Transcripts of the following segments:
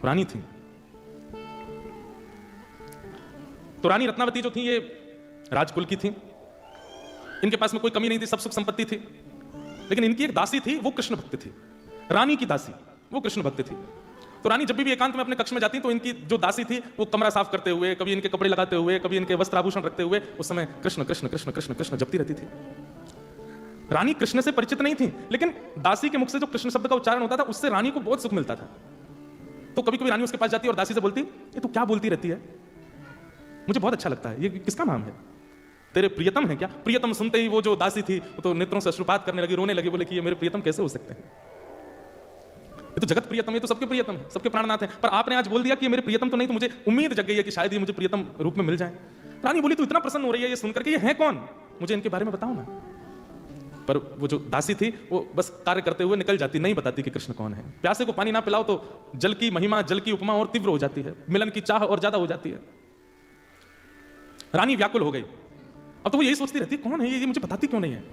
रानी थी। तो रानी रत्नावती जो थी ये राजकुल की थी, इनके पास में कोई कमी नहीं थी, सब सुख संपत्ति थी। लेकिन इनकी एक दासी थी, वो कृष्ण भक्त थी। रानी की दासी वो कृष्ण भक्त थी। तो रानी जब भी एकांत में अपने कक्ष में जाती तो इनकी जो दासी थी वो कमरा साफ करते हुए, कभी इनके कपड़े लगाते हुए, कभी इनके वस्त्र आभूषण रखते हुए उस समय कृष्ण कृष्ण कृष्ण कृष्ण कृष्ण जपती रहती थी। रानी कृष्ण से परिचित नहीं थी, लेकिन दासी के मुख से जो कृष्ण शब्द का उच्चारण होता था उससे रानी को बहुत सुख मिलता था। तो कभी कभी रानी उसके पास जाती और दासी से बोलती, ये तू क्या बोलती रहती है, मुझे बहुत अच्छा लगता है, ये किसका नाम है, तेरे प्रियतम है क्या? प्रियतम सुनते ही वो जो दासी थी वो तो नेत्रों से अश्रुपात करने लगी, रोने लगी, बोले कि ये मेरे प्रियतम कैसे हो सकते हैं, ये तो जगत प्रियतम, ये तो सबके प्रियतम है, सबके प्राणनाथ है, पर आपने आज बोल दिया कि ये मेरे प्रियतम तो नहीं, तो मुझे उम्मीद जग गई है कि शायद ये मुझे प्रियतम रूप में मिल जाए। रानी बोली, तू इतना प्रसन्न हो रही है ये सुनकर के, ये है कौन, मुझे इनके बारे में बताओ ना। पर वो जो दासी थी वो बस कार्य करते हुए निकल जाती, नहीं बताती कि कृष्ण कौन है। प्यासे को पानी ना पिलाओ तो जल की महिमा, जल की उपमा और तीव्र हो जाती है, मिलन की चाह और ज्यादा हो जाती है। रानी व्याकुल हो गई। अब तो वो यही सोचती रहती है, कौन है ये मुझे बताती क्यों नहीं है।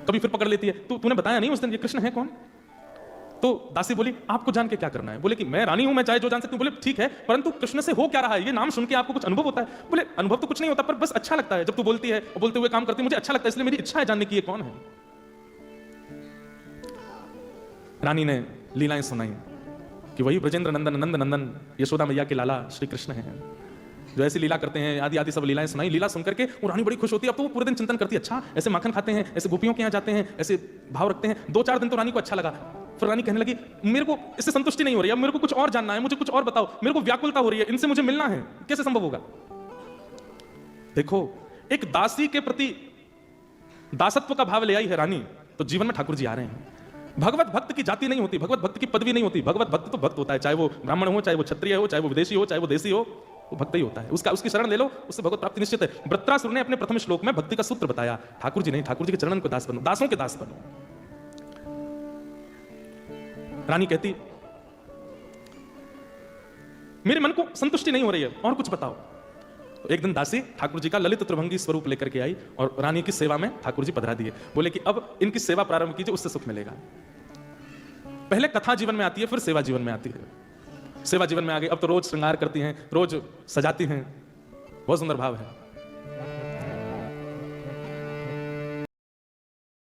कभी फिर पकड़ लेती है, तूने बताया नहीं उस दिन ये कृष्ण है कौन? तो दासी बोली, आपको जान के क्या करना है? बोले कि मैं रानी हूं, मैं चाहे जो जान सकती हूं। बोले ठीक है, परंतु कृष्ण से हो क्या रहा है, ये नाम सुन के आपको कुछ अनुभव होता है? बोले अनुभव तो कुछ नहीं होता, पर बस अच्छा लगता है, जब तू बोलती है और बोलते हुए काम करती है मुझे अच्छा लगता है, इसलिए मेरी इच्छा है जानने की ये कौन है। रानी ने लीलाएं सुनाई कि वही ब्रजेंद्र नंदन, नंद नंदन, यशोदा मैया के लाला श्री कृष्ण है, जो ऐसी लीला करते हैं, आदि आदि सब लीलाएं सुनाई। लीला सुनकर के वो रानी बड़ी खुश होती है। अब तो वो पूरे दिन चिंतन करती है, अच्छा ऐसे माखन खाते हैं, ऐसे गोपियों के यहाँ जाते हैं, ऐसे भाव रखते हैं। 2-4 दिन तो रानी को अच्छा लगा, फिर रानी कहने लगी, मेरे को इससे संतुष्टि नहीं हो रही है, अब मेरे को कुछ और जानना है, मुझे कुछ और बताओ, मेरे को व्याकुलता हो रही है, इनसे मुझे मिलना है, कैसे संभव होगा? देखो, एक दासी के प्रति दासत्व का भाव ले आई है रानी, तो जीवन में ठाकुर जी आ रहे हैं। भगवत भक्त की जाति नहीं होती, भगवत भक्त की पदवी नहीं होती, भगवत भक्त तो भक्त होता है, चाहे वो ब्राह्मण हो, चाहे वो क्षत्रिय हो, चाहे वो विदेशी हो, चाहे वो देसी हो, वो भक्त ही होता है। उसकी शरण ले लो, उससे भगवत प्राप्ति निश्चित है। वृत्रासुर ने अपने प्रथम श्लोक में भक्ति का सूत्र बताया, ठाकुर जी नहीं, ठाकुर जी के चरणन को दास बनो, दासों के दास बनो। रानी कहती, मेरे मन को संतुष्टि नहीं हो रही है, और कुछ बताओ। तो एक दिन दासी ठाकुर जी का ललित त्रिभंगी स्वरूप लेकर के आई और रानी की सेवा में ठाकुर जी पधरा दिए। बोले कि अब इनकी सेवा प्रारंभ कीजिए, उससे सुख मिलेगा। पहले कथा जीवन में आती है, फिर सेवा जीवन में आती है। सेवा जीवन में आ गई, अब तो रोज श्रृंगार करती हैं, रोज सजाती हैं, बहुत सुंदर भाव है।